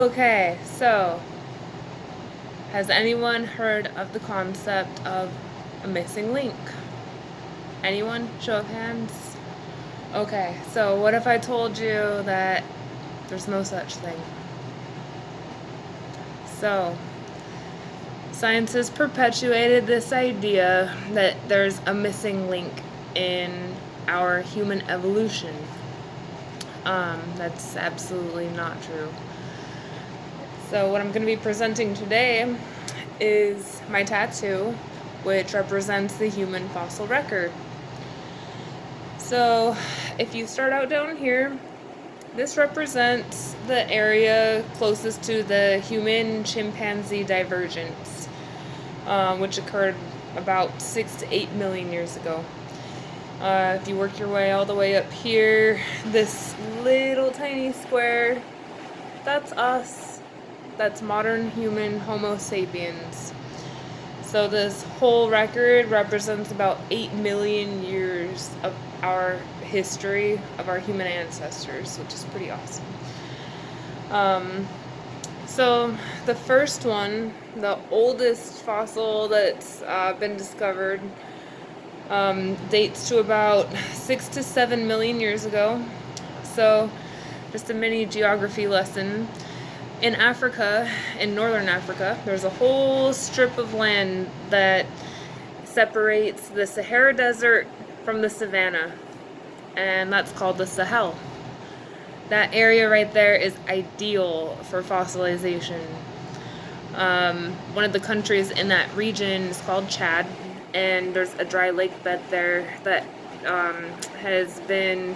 Okay, so has anyone heard of the concept of a missing link? Anyone? Show of hands. Okay, so what if I told you that there's no such thing? So, scientists perpetuated this idea that there's a missing link in our human evolution. That's absolutely not true. So what I'm going to be presenting today is my tattoo, which represents the human fossil record. So if you start out down here, this represents the area closest to the human-chimpanzee divergence, which occurred about 6 to 8 million years ago. If you work your way all the way up here, this little tiny square, that's us. That's modern human Homo sapiens. So this whole record represents about 8 million years of our history of our human ancestors, which is pretty awesome. So the first one, the oldest fossil that's been discovered, dates to about 6 to 7 million years ago. So just a mini geography lesson. In Africa, in northern Africa, there's a whole strip of land that separates the Sahara Desert from the savanna, and that's called the Sahel. That area right there is ideal for fossilization. One of the countries in that region is called Chad, and there's a dry lake bed there that has been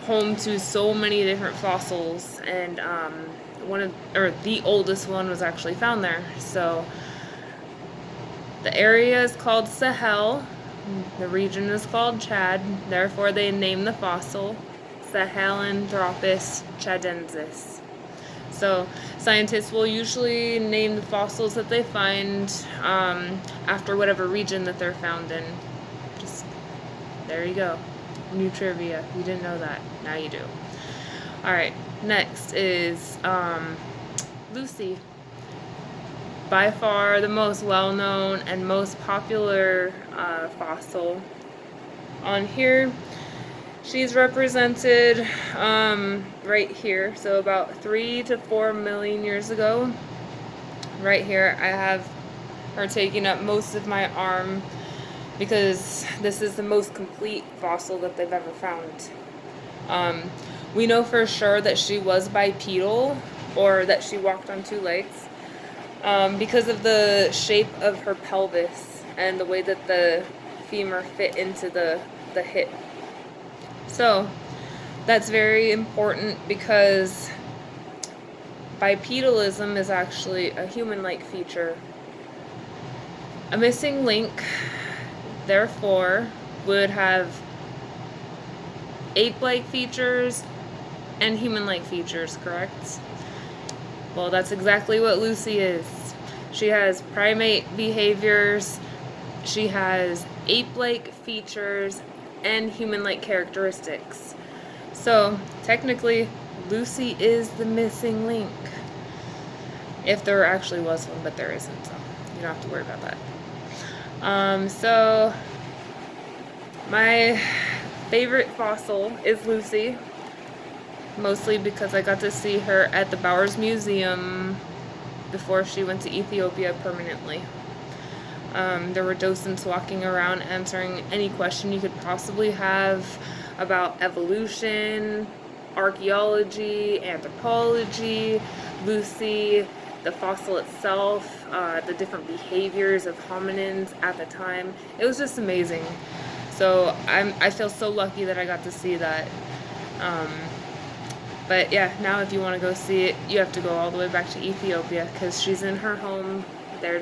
home to so many different fossils, and the oldest one was actually found there. So the area is called Sahel, the region is called Chad, therefore they named the fossil Sahelanthropus chadensis. So scientists will usually name the fossils that they find after whatever region that they're found in. Just there you go. New trivia. You didn't know that. Now you do. Alright, next is Lucy. By far the most well-known and most popular fossil. On here, she's represented right here, so about 3 to 4 million years ago. Right here, I have her taking up most of my arm because this is the most complete fossil that they've ever found. We know for sure that she was bipedal, or that she walked on 2 legs, because of the shape of her pelvis and the way that the femur fit into the hip. So that's very important because bipedalism is actually a human-like feature. A missing link, therefore, would have ape-like features and human-like features, correct? Well, that's exactly what Lucy is. She has primate behaviors, she has ape-like features, and human-like characteristics. So, technically, Lucy is the missing link. If there actually was one, but there isn't, so you don't have to worry about that. So, my favorite fossil is Lucy. Mostly because I got to see her at the Bowers Museum before she went to Ethiopia permanently. There were docents walking around answering any question you could possibly have about evolution, archaeology, anthropology, Lucy, the fossil itself, the different behaviors of hominins at the time. It was just amazing. So I feel so lucky that I got to see that. But yeah, now if you want to go see it, you have to go all the way back to Ethiopia because she's in her home